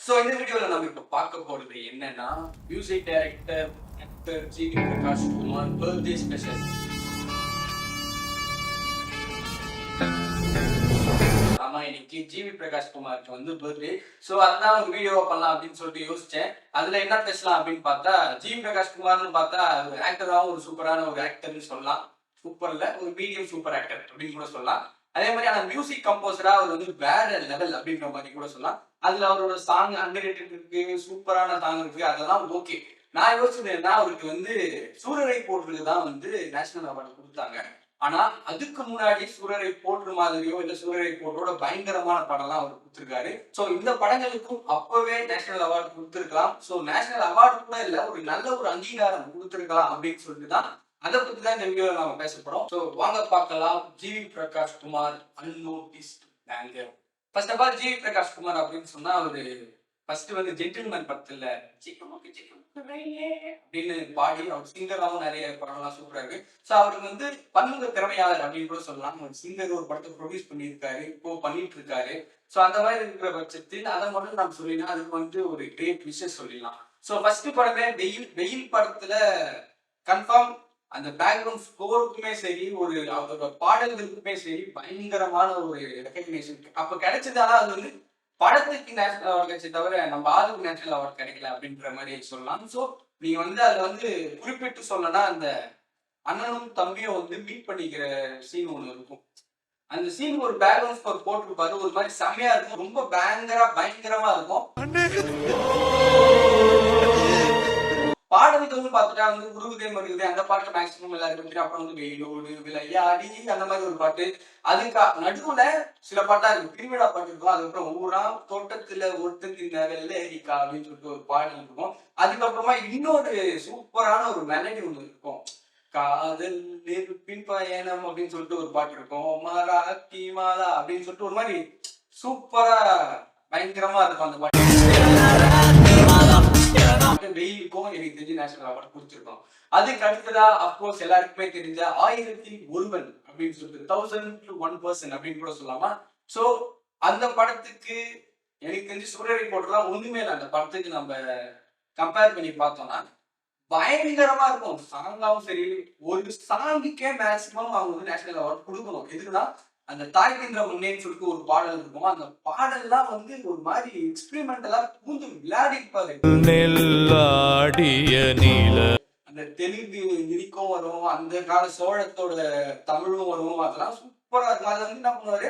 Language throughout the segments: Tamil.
ஸோ இந்த வீடியோவில் நம்ம இப்போ பார்க்க போகிறது என்னன்னா music director actor GV Prakash Kumar birthday special. ஆமா, இன்னைக்கு ஜிவி பிரகாஷ் குமாருக்கு வந்து பர்த்டே. ஸோ அதான் ஒரு வீடியோவா பண்ணலாம் அப்படின்னு சொல்லிட்டு யோசிச்சேன். அதுல என்ன பேசலாம் அப்படின்னு பார்த்தா, ஜிவி பிரகாஷ் குமார்னு பார்த்தா ஒரு ஆக்டராகவும் ஒரு சூப்பரான ஒரு ஆக்டர்னு சொல்லலாம். சூப்பர்ல ஒரு மீடியம் சூப்பர் ஆக்டர் அப்படின்னு கூட சொல்லலாம். அதே மாதிரி அந்த மியூசிக் கம்போசரா அவர் வந்து வேற லெவல் அப்படின்ற மாதிரி கூட சொல்லலாம். அதுல அவரோட சாங் அண்டர்ரேட்டட் இருக்கு, சூப்பரான சாங் இருக்கு, அதெல்லாம் ஓகே. நான் யோசிச்சதுன்னா அவருக்கு வந்து சூரரை போட்டுருக்கு தான் வந்து நேஷனல் அவார்டு கொடுத்தாங்க. ஆனா அதுக்கு முன்னாடி சூரரை போட்டு மாதிரியோ இல்ல சூரரை போட்டோட பயங்கரமான படம்லாம் அவர் கொடுத்திருக்காரு. சோ இந்த படங்களுக்கும் அப்பவே நேஷனல் அவார்டு கொடுத்திருக்கலாம். சோ நேஷனல் அவார்டு கூட இல்ல, ஒரு நல்ல ஒரு அங்கீகாரம் கொடுத்திருக்கலாம் அப்படின்னு சொல்லிட்டு தான் அதை பத்தி தான் இந்த வீடியோல நாம பேச போறோம். சோ வாங்க பார்க்கலாம். GV Prakash Kumar unnoticed banger. First of all GV Prakash Kumar அப்படின்னு சொன்னா அவரு ஃபர்ஸ்ட் வந்து ஜென்டில்மேன் படத்துல அப்படின்னு பாடி அவர் சிங்கராகவும் நிறைய படம்லாம் சூப்பரா இருக்கு. ஸோ அவருக்கு வந்து பன்முக திறமையாளர் அப்படின்னு கூட சொல்லலாம். ஒரு சிங்கர் ஒரு படத்தை ப்ரொடியூஸ் பண்ணியிருக்காரு, இப்போ பண்ணிட்டு இருக்காரு. ஸோ அந்த மாதிரி இருக்கிற பட்சத்தில் அதை மட்டும் நம்ம சொல்லினா அதுக்கு வந்து ஒரு கிரேட் விஷயம் சொல்லிடலாம். ஸோ ஃபர்ஸ்ட் படமே வெயில் படத்துல கன்ஃபார்ம் அந்த பேக்ரவுண்ட் ஸ்கோருக்குமே சரி, ஒரு அவரோட பாடல்களுக்குமே சரி பயங்கரமான ஒரு ரெகக்னேஷன் அப்ப கிடைச்சதால அது வந்து படத்துக்கு நேஷனல் அவார்டு கிடைச்சது தவிர நம்ம ஆளுக்கு நேஷனல் அவார்டு கிடைக்கல அப்படின்ற மாதிரி சொல்லலாம். ஸோ நீங்க வந்து அதுல வந்து குறிப்பிட்டு சொல்லனா அந்த அண்ணனும் தம்பியும் வந்து மீட் பண்ணிக்கிற சீன் ஒண்ணு இருக்கும். அந்த சீன் ஒரு பேக்ரவுண்ட் ஸ்கோர் போட்டிருப்பாரு, ஒரு மாதிரி செம்மையா இருக்கும், ரொம்ப பயங்கரமா இருக்கும். பாடல்கள் பார்த்துட்டா வந்து உருகுதே மருகுதே அந்த பாட்டு மேக்சிமம் எல்லாருக்கும் தெரியும். அப்புறம் வந்து வெயிலோடு விளையாடி அந்த மாதிரி ஒரு பாட்டு. அதுக்கு நடுவுல சில பாட்டா இருக்கு, திருவிழா பாட்டு இருக்கும். அதுக்கப்புறம் ஊரா தோட்டத்துல ஒருத்தங்க வெள்ளரிக்கா அப்படின்னு சொல்லிட்டு ஒரு பாடல் இருக்கும். அதுக்கப்புறமா இன்னொரு சூப்பரான ஒரு மெலடி ஒண்ணு இருக்கும், காதல் நெருப்பின் பயணம் அப்படின்னு சொல்லிட்டு ஒரு பாட்டு இருக்கும். மாலா கி மாலா அப்படின்னு சொல்லிட்டு ஒரு மாதிரி சூப்பரா பயங்கரமா இருக்கும் அந்த பாட்டு. வெயிலுக்கும் எனக்கு தெரிஞ்சு நேஷனல் அவார்டு கொடுத்துருக்கோம். அதுக்கு அடுத்ததா அப்கோர்ஸ் எல்லாருக்குமே தெரிஞ்ச 1001 அப்படின்னு சொல்லிட்டு 1001% அப்படின்னு கூட சொல்லலாமா. சோ அந்த படத்துக்கு எனக்கு தெரிஞ்சு சூரரை போட்டுலாம் ஒண்ணுமே இல்லை. அந்த படத்துக்கு நம்ம கம்பேர் பண்ணி பார்த்தோம்னா பயங்கரமா இருக்கும். சாங்காவும் சரி, ஒரு சாங்குக்கே மேக்சிமம் அவங்க வந்து நேஷனல் அவார்டு கொடுக்கணும். எதுக்குன்னா அந்த தாய் தின்ற முன்னேன்னு சொல்லிட்டு ஒரு பாடல் இருக்கும். அந்த பாடல்லாம் வந்து ஒரு மாதிரி எக்ஸ்பெரிமெண்டலா பூந்து விளையாடி இருப்பாரு. அந்த தெலுங்கு லிரிக்கும் வரும், அந்த கால சோழத்தோட தமிழும் வரும், அதெல்லாம் சூப்பரா இருக்கும். அது வந்து என்ன பண்ணுவாரு,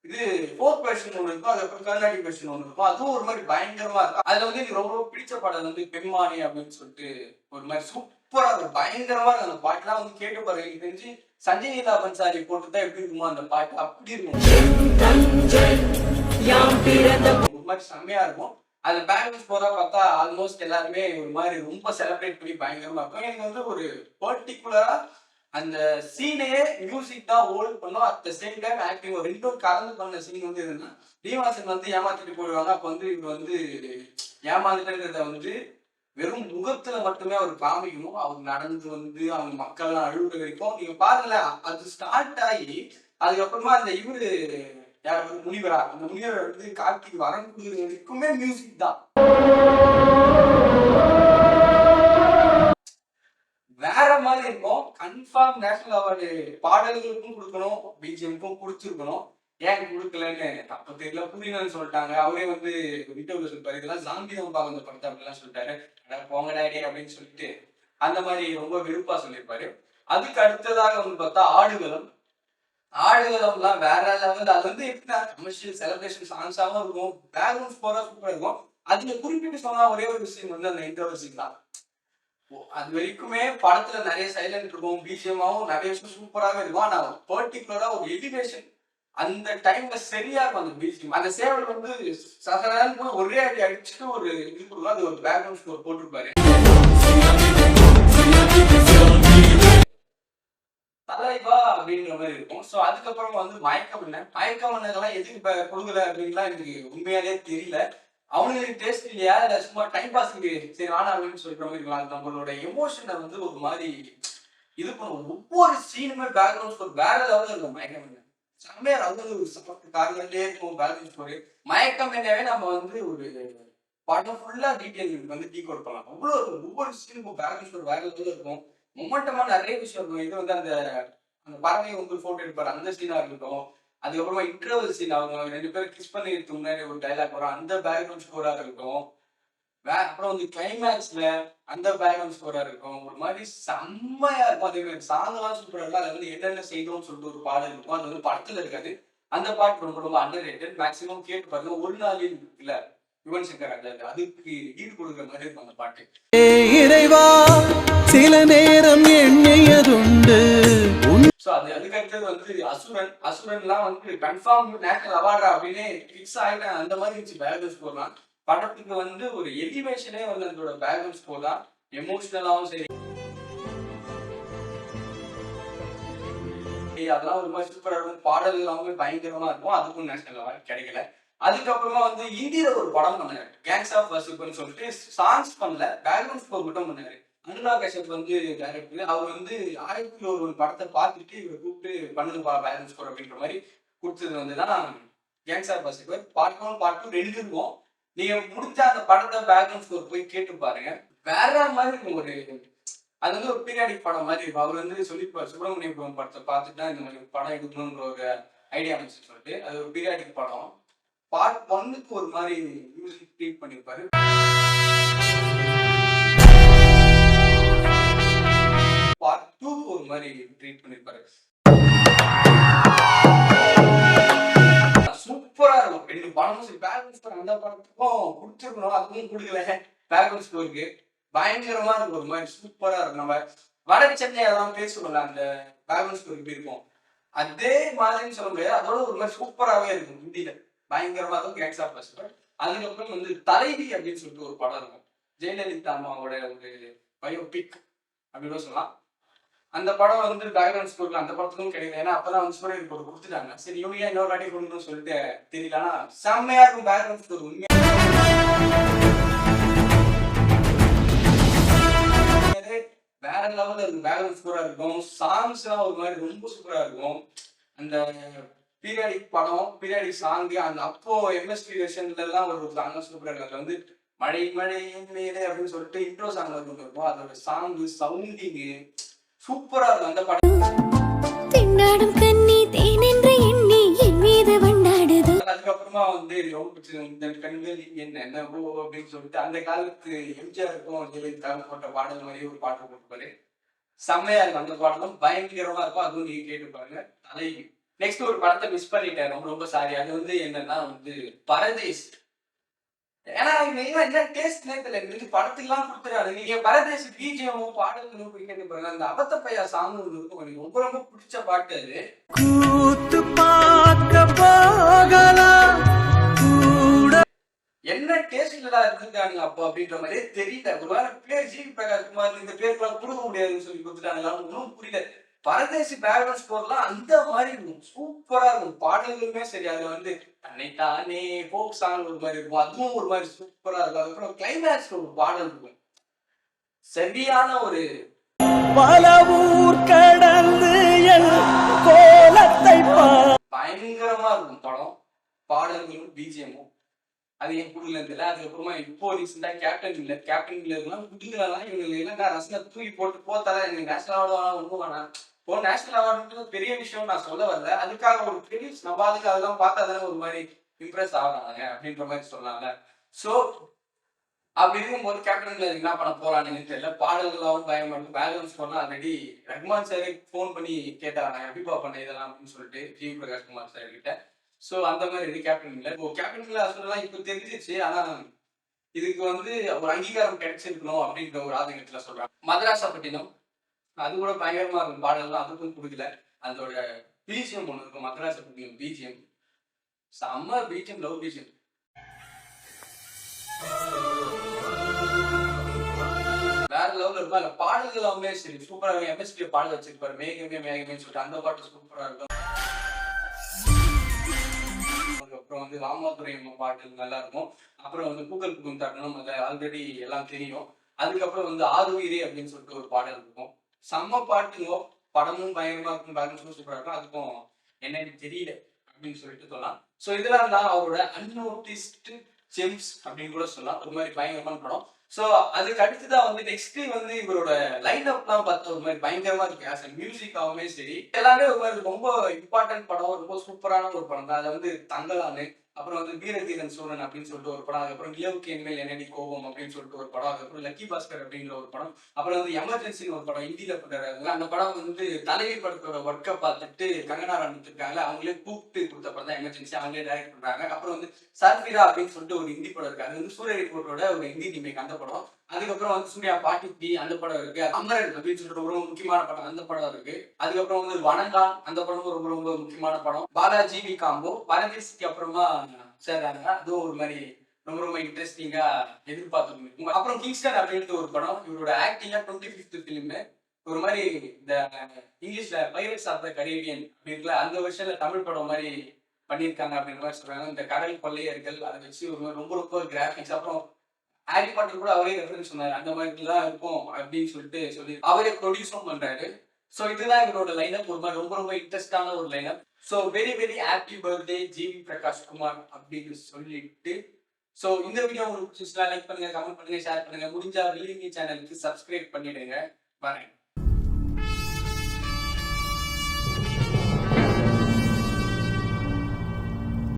இது ஃபோர்த் வெர்ஷன் ஒன்று இருக்கும், அதுக்கப்புறம் கர்நாடிக் வெர்ஷன் ஒன்று இருக்கும். அதுவும் ஒரு மாதிரி பயங்கரமா இருக்கும். அதுல வந்து எனக்கு ரொம்ப பிடிச்ச பாடல் வந்து பெம்மானி அப்படின்னு சொல்லிட்டு ஒரு மாதிரி சூப்பரா இருக்கும், பயங்கரமா இருக்கும். அந்த பாட்டுலாம் வந்து கேட்டு பாருங்க. எனக்கு தெரிஞ்சு சஞ்சய் லீலா பன்சாரி போட்டுதான் எப்படி இருக்குமோ அந்த பாட்டு அப்படி இருக்கும், ஒரு மாதிரி செம்மையா இருக்கும். அந்த பேக்ரவுண்ட் ஸ்கோரா பார்த்தா ஆல்மோஸ்ட் எல்லாருமே ஒரு மாதிரி ரொம்ப செலிப்ரேட் பண்ணி பயங்கரமா இருக்கும். எனக்கு வந்து ஒரு பர்டிகுலரா அந்த சீனையே மியூசிக் தான் ஹோல்ட் பண்ணும், at the same time acting ரெண்டும் கலந்து பண்ண சீன் வந்து என்னன்னா, தீவாசன் வந்து ஏமாத்திட்டு போயிடுவாங்க. அப்ப வந்து இவர் வந்து ஏமாந்துட்டத வந்து வெறும் முகத்துல மட்டுமே அவர் காமிக்கணும். அவர் நடந்து வந்து அவங்க மக்கள் அழுகுற வரைக்கும் நீங்க பாருங்களேன். அது ஸ்டார்ட் ஆகி அதுக்கப்புறமா அந்த இவரு யார் முனிவரா, அந்த முனிவரை வந்து கார்த்திக் வரம் கொடுக்குற வரைக்குமே மியூசிக் தான் வேற மாதிரி இருக்கும். கன்ஃபார்ம் நேஷனல் அவார்டு பாடல்களுக்கும் கொடுக்கணும், பிஜிஎம்க்கும் கொடுத்துருக்கணும். ஏன் கொடுக்கலன்னு அப்ப தெரியல, புரியலன்னு சொல்லிட்டாங்க. அவரே வந்து விட்டோல சொல்லிட்டாரு, இதெல்லாம் ஜாம்பி தான் பார்க்க அந்த படத்தை அப்படிலாம் சொல்லிட்டாரு. போங்கடாடி அப்படின்னு சொல்லிட்டு அந்த மாதிரி ரொம்ப விருப்பா சொல்லியிருப்பாரு. அதுக்கு அடுத்ததாக வந்து பார்த்தா ஆடுகளம்லாம் வேற லெவல். அது வந்து எப்படின்னா கமர்ஷியல் செலிப்ரேஷன் சாங்ஸாவும் இருக்கும், பேக்ரவுண்ட் ஸ்கோரா சூப்பரா இருக்கும். அதுல குறிப்பிட்டு சொன்னா ஒரே ஒரு விஷயம் வந்து அந்த இன்டர்வல் சீன் தான். அது வரைக்குமே படத்துல நிறைய சைலண்ட் இருக்கும், பிஜிஎம்மாவும் நிறைய விஷயம் சூப்பராகவே இருக்கும். ஆனா பர்டிகுலரா ஒரு எலிவேஷன் அந்த டைம்ல சரியா இருக்கும். அந்த பிஜிஎம் அந்த சேவல் வந்து சகரான்னு போய் ஒரே அடி அடிச்சுட்டு ஒரு இது கொடுக்கும். அது ஒரு பேக்ரவுண்ட் ஸ்கோர் போட்டிருப்பாரு, தலைவா அப்படின்ற மாதிரி இருக்கும். ஸோ அதுக்கப்புறம் வந்து மயக்கம் எல்லாம் எதுக்கு கொடுக்கல அப்படின்லாம் எனக்கு உண்மையாலே தெரியல. அவனுக்கு டேஸ்ட் இல்லையா இல்ல சும்மா டைம் பாஸ்க்கு சரி வேணாம் அப்படின்னு சொல்ற மாதிரி இருக்கலாம். நம்மளோட எமோஷனை வந்து ஒரு மாதிரி இது பண்ணுவோம். ஒவ்வொரு சீனுமே பேக்ரவுண்ட் ஸ்கோர் வேற லெவலில் இருக்கும். மயக்கம் செம்மையா, அது ஒரு காரணங்களே இருக்கும் பேக்ரவுண்ட் ஸ்கோர். மயக்கம் என்னவே நம்ம வந்து ஒரு படம் ஃபுல்லா டீடைல் வந்து டீகோட் பண்ணலாம். அவ்வளோ ஒவ்வொரு சீனுக்கும் பேக்ரவுண்ட் ஸ்கோர் வேற லெவல்ல இருக்கும். மொமெண்டமா நிறைய விஷயம் இருக்கும். இது வந்து அந்த அந்த பறவை வந்து போட்டோ எடுப்பாரு அந்த சீனா இருக்கட்டும். அதுக்கப்புறமா இன்டர்வல் சீன் அவங்க 2 பேரும் கிஸ் பண்ணிக்கிறதுக்கு முன்னாடி ஒரு டைலாக் வரும். அந்த பேக்ரவுண்ட் ஸ்கோரா இருக்கட்டும். அப்புறம் வந்து கிளைமேக்ஸ்ல அந்த பேக்ரவுண்ட் ஸ்கோரா இருக்கும். ஒரு மாதிரி செம்மையா இருக்கும். அதே மாதிரி சாங்கெல்லாம் சூப்பரா இருக்கும். அதுல வந்து என்னென்ன செய்தோம்னு சொல்லிட்டு ஒரு பாடல் இருக்கும். அது வந்து படத்துல இருக்காது. அந்த பாட்டு ரொம்ப ரொம்ப அண்டர் ரேட்டட். மேக்ஸிமம் கேட்டு பாருங்க. ஒரு நாளில் இல்ல யுவன் சங்கர் ராஜா அதுக்கு ஈடு கொடுக்குற மாதிரி இருக்கும் அந்த பாட்டு. இறைவா சில நேரம் எண்ணியதுண்டு. சோ அதுக்கு அடுத்தது வந்து அசுரன்லாம் வந்து கன்ஃபார்ம் நேஷனல் அவார்டா அப்படின்னு பிக்ஸ் ஆயிட்டேன். அந்த மாதிரி இருந்துச்சு பேக்ரவுண்ட் ஸ்கோர்லாம். படத்துக்கு வந்து ஒரு எலிவேஷனே வந்து அதோட பேக்ரவுண்ட் ஸ்கோர் தான். எமோஷனலாவும் சரி அதெல்லாம் ஒரு மாதிரி சூப்பரா இருக்கும். பாடல் எல்லாமே பயங்கரமா இருக்கும். அதுக்கும் நேஷனல் அவார்டு கிடைக்கல. அதுக்கப்புறமா வந்து இந்தியில ஒரு படம் பண்ணாரு, கேங்ஸ் ஆஃப் வாசேபர்னு சொல்லிட்டு. சாங்ஸ் பண்ணல, பேக்ரவுண்ட் ஸ்கோர் மட்டும் பண்ணாரு. அனுராக் கஷ்யப் வந்து டைரக்டர். அவர் வந்து 1001 படத்தை பார்த்துட்டு இவரை கூப்பிட்டு பண்ணுங்கப்பா பேக்ரவுண்ட் ஸ்கோர் அப்படின்ற மாதிரி கொடுத்தது வந்து தான் கேங்ஸ் ஆஃப் வாசேபர். பார்ட் 1 பார்ட் 2 2 இருக்கும். நீங்க முடிஞ்ச அந்த படத்தை பேக்ரவுண்ட் ஸ்கோர் போய் கேட்டு பாருங்க. வேற மாதிரி இருக்கும். ஒரு அது வந்து ஒரு பீரியாடிக் படம் மாதிரி இருக்கும். அவர் வந்து சொல்லியிருப்பார், சுப்பிரமணியபுரம் படத்தை பார்த்துட்டு தான் இந்த மாதிரி படம் எடுக்கணுன்ற ஒரு ஐடியா இருந்துச்சு சொல்லிட்டு. அது ஒரு பீரியாடிக் படம். பார்ட் 1க்கு ஒரு மாதிரி மியூசிக் ட்ரீட் பண்ணியிருப்பாரு. பார்ட் 2க்கு ஒரு மாதிரி ட்ரீட் பண்ணியிருப்பாரு. சூப்பரா இருக்கும். 2 படமும் சரி. பேக்ரவுண்ட் ஸ்கோர் அந்த படத்துக்கும் கொடுத்துருக்கணும், அதுக்கும் கொடுக்கல. பேக்ரவுண்ட் ஸ்கோருக்கு பயங்கரமா இருக்கும். ஒரு மாதிரி சூப்பரா இருக்கும். நம்ம வட சென்னை அதெல்லாம் பேசுவோம்ல, அந்த பேக்ரவுண்ட் ஸ்கோர் எப்படி இருக்கும் அதே மாதிரின்னு சொல்ல முடியாது. அதோட ஒரு மாதிரி சூப்பராகவே இருக்கும். ஹிந்தியில பயங்கரமா இருக்கும் கேங்ஸ் ஆஃப் வாசேபர். அதுக்கப்புறம் வந்து தலைவி அப்படின்னு சொல்லிட்டு ஒரு படம் இருக்கும். ஜெயலலிதா அம்மாவோட ஒரு பயோபிக் அப்படின்னு சொல்லலாம். அந்த படம் வந்து பேக்ரவுண்ட் ஸ்கோர்ல அந்த படத்துக்கும் கிடையாது. ஏன்னா அப்பதான் வந்து சூரிய போட்டு கொடுத்துட்டாங்க. சரி இவங்க இன்னொரு வாட்டி கொடுக்கணும்னு சொல்லிட்டு தெரியல. ஆனா செம்மையா இருக்கும் பேக்ரவுண்ட் ஸ்கோர். உண்மையா வேற லெவல்ல இருக்கும். பேக்ரவுண்ட் சூப்பரா இருக்கும். சாங்ஸ் எல்லாம் ஒரு மாதிரி ரொம்ப சூப்பரா இருக்கும். அந்த பீரியாடிக் படம், பீரியாடிக் சாங் அந்த அப்போ எம்எஸ்பி வெர்ஷன்ல எல்லாம் ஒரு சாங் சூப்பரா இருக்கும். அதுல வந்து மழை மழையின் மேலே அப்படின்னு சொல்லிட்டு இன்ட்ரோ சாங் இருக்கும். அதோட சாங் சவுண்டிங் சூப்பரா இருக்கும் அந்த படம். அதுக்கப்புறமா வந்து ரொம்ப இந்த கண்கள் என்ன அப்படின்னு சொல்லிட்டு அந்த காலத்து எம்ஜிஆருக்கும் ஜெயலலிதாவும் போட்ட பாடல் மாதிரி ஒரு பாட்டு போட்டுப்பாரு. செம்மையா இருக்கும். அந்த பாடலும் பயங்கரமா இருக்கும். அதுவும் நீங்க கேட்டு பாருங்க. தலைவி. நெக்ஸ்ட் ஒரு படத்தை மிஸ் பண்ணிட்டேன். ரொம்ப ரொம்ப சாரி. அது வந்து என்னன்னா வந்து பரதேசி. ஏன்னா என்ன டேஸ்ட்னே தெரியல. படத்துக்குலாம் கொடுத்துறாரு. நீங்க பரதேசி பிஜிஎம் பாடல்களும் போய் கேட்டு பாருங்க. அந்த அபத்த பையா சாங் இருக்கும். எனக்கு ரொம்ப ரொம்ப பிடிச்ச பாட்டு அது. என்ன டேஸ்ட்ல இருக்காங்க அப்போ அப்படின்ற மாதிரியே தெரியல. ஒரு வேளை பேர் ஜிவி பிரகாஷ் குமார் இந்த பேருக்குலாம் கொடுக்க முடியாதுன்னு சொல்லி கொடுத்துட்டாங்களா ஒன்றும் புரியல. பரதேசி பேக்ரவுண்ட் ஸ்கோர்லாம் அந்த மாதிரி இருக்கும். சூப்பரா இருக்கும். பாடல்களுமே சரி. அதுல வந்து தன்னைத்தானே ஃபோக் சாங் ஒரு மாதிரி இருக்கும். அதுவும் ஒரு மாதிரி சூப்பரா இருக்கும். அதுக்கப்புறம் கிளைமேக்ஸ்ல ஒரு பாடல் இருக்கும். சரியான ஒரு பல ஊர் கடந்து பயங்கரமா இருக்கும் படம். பாடல்களும் பிஜிஎம்மும் அது ஏன் குடுக்கல தெரியல. அதுக்கப்புறமா இப்போ ரீசெண்டா கேப்டன் எல்லாம் குடுக்கலாம். இவங்க எல்லாம் ரசனை தூக்கி போட்டு போத்தாதான் எனக்கு நேஷனல் அவார்டு ஒன்றும் வேணாம். இப்போ நேஷனல் அவார்டுன்றது பெரிய விஷயம் நான் சொல்ல வரல. அதுக்காக ஒரு பெரிய நம்ம அதுக்கு அதெல்லாம் பார்த்தா தானே ஒரு மாதிரி இம்ப்ரெஸ் ஆகிறாங்க அப்படின்ற மாதிரி சொன்னாங்க. ஸோ அப்படி இருக்கும்போது கேப்டன்ல என்ன பண்ண போறான்னு தெரியல. பாடல்களாவும் பயமா இருக்கு. பேக்ரவுண்ட் ஸ்கோர்லாம் ஆல்ரெடி ரஹ்மான் சாரே ஃபோன் பண்ணி கேட்டாங்க எப்படிப்பா பண்ண இதெல்லாம் அப்படின்னு சொல்லிட்டு ஜிவி பிரகாஷ் குமார் சார் கிட்ட. ஸோ அந்த மாதிரி இது கேப்டன் இல்லை. இப்போ கேப்டன்ல சொல்லலாம் இப்போ தெரிஞ்சிருச்சு. ஆனா இதுக்கு வந்து ஒரு அங்கீகாரம் கிடைச்சிருக்கணும் அப்படின்ற ஒரு ஆதங்கத்துல சொல்றாங்க. மதராசப்பட்டினம் அது கூட பயங்கரமா இருக்கும். பாடல்லாம் அதுக்கும் கொடுக்கல. அதோட பிஜிஎம் ஒன்று இருக்கும். மதராசப்பட்டினம் பிஜிஎம் செம்ம பிஜிஎம், லவ் பிஜிஎம். வேற லெவல்ல இருக்கும். அந்த பாடல்கள் எல்லாமே சரி சூப்பரா இருக்கும். எம்எஸ்பி பாடல் வச்சிருப்பாரு, மேகமே மேகமே சொல்லிட்டு அந்த பாட்டு சூப்பரா இருக்கும். அதுக்கப்புறம் வந்து ராமாதுரை பாட்டு நல்லா இருக்கும். அப்புறம் வந்து பூக்கள் பூக்கும் தருணம் அது ஆல்ரெடி எல்லாம் தெரியும். அதுக்கப்புறம் வந்து ஆறுயிரே அப்படின்னு சொல்லிட்டு ஒரு பாடல் இருக்கும். செம்ம பாட்டுங்க. படமும் பயங்கரமா இருக்கும். பேலன்ஸும் சூப்பரா இருக்கும். அதுக்கும் என்னன்னு தெரியல அப்படின்னு சொல்லிட்டு சொல்லலாம். ஸோ இதெல்லாம் தான் அவரோட அன்நோட்டிஸ்டு ஜேம்ஸ் அப்படின்னு கூட சொல்லலாம். ஒரு மாதிரி பயங்கரமான படம். ஸோ அதுக்கு அடுத்துதான் வந்து நெக்ஸ்ட் வந்து இவரோட லைன் அப்லாம் பார்த்தா ஒரு மாதிரி பயங்கரமா இருக்கு. ஆஸ் அ மியூசிக்காவுமே சரி எல்லாமே ஒரு மாதிரி ரொம்ப இம்பார்ட்டன்ட் படம், ரொம்ப சூப்பரான ஒரு படம் தான். அதை வந்து தங்கலானு, அப்புறம் வந்து வீரதீரன் சூரன் அப்படின்னு சொல்லிட்டு ஒரு படம், அதுக்கப்புறம் நிலவுக்கு என்மேல் என்னடி கோபம் அப்படின்னு சொல்லிட்டு ஒரு படம், அதுக்கப்புறம் லக்கி பாஸ்கர் அப்படிங்கிற ஒரு படம், அப்புறம் வந்து எமர்ஜென்சின்னு ஒரு படம் ஹிந்தியில பண்றாங்க. அந்த படம் வந்து தலைவி படத்தோட ஒர்க்கை பார்த்துட்டு கங்கனா ரனாவத் இருக்காங்க, அவங்களே கூப்பிட்டு கொடுத்த படம் தான் எமர்ஜென்சி. அவங்களே டைரக்ட் பண்றாங்க. அப்புறம் வந்து சர்பிரா அப்படின்னு சொல்லிட்டு ஒரு ஹிந்தி படம் இருக்கு. அது வந்து சூரிய ரிப்போர்ட்டோட ஒரு ஹிந்தி ரீமேக் அந்த படம். அதுக்கப்புறம் வந்து சூர்யா பாட்டி அந்த படம் இருக்கு. அமரன் அப்படின்னு சொல்லிட்டு ஒரு முக்கியமான படம், அந்த படம் இருக்கு. அதுக்கப்புறம் வந்து வணங்கான், அந்த படமும் ரொம்ப ரொம்ப முக்கியமான படம். பாலாஜி வி காம்போ பரதேசிக்கு அப்புறமா சேர்றாங்க. அதுவும் ஒரு மாதிரி ரொம்ப ரொம்ப இன்ட்ரெஸ்டிங்கா எதிர்பார்த்துருக்கும். அப்புறம் கிங்ஸ்டன் அப்படின்ட்டு ஒரு படம். இவரோட ஆக்டிங்கா 25th ஃபிலிம். ஒரு மாதிரி இந்த இங்கிலீஷ்ல பைரட்ஸ் ஆஃப் த கரீபியன் அப்படின்ல அந்த வருஷத்துல தமிழ் படம் மாதிரி பண்ணியிருக்காங்க அப்படின்ற மாதிரி சொல்றாங்க. இந்த கடல் கொள்ளையர்கள் அதை வச்சு ஒரு மாதிரி ரொம்ப ரொம்ப கிராபிக்ஸ். அப்புறம் ஹாரி பாட்டர் கூட அவரே ரெஃபரன்ஸ் சொன்னாரு. அந்த மாதிரி தான் இருக்கும் அப்படின்னு சொல்லிட்டு சொல்லி அவரே ப்ரொடியூஸும் பண்றாரு. ஸோ இதுதான் இவரோட லைனப். ஒரு மாதிரி ரொம்ப ரொம்ப இன்ட்ரெஸ்டான ஒரு lineup. So very very happy birthday GV Prakash Kumar அப்படின்னு சொல்லிட்டு, ஸோ இந்த வீடியோ உங்களுக்கு பிடிச்சிருந்தா லைக் பண்ணுங்க, கமெண்ட் பண்ணுங்க, ஷேர் பண்ணுங்க. முடிஞ்சா வீலிங்கி சேனலுக்கு சப்ஸ்கிரைப் பண்ணிடுங்க. வரேன்.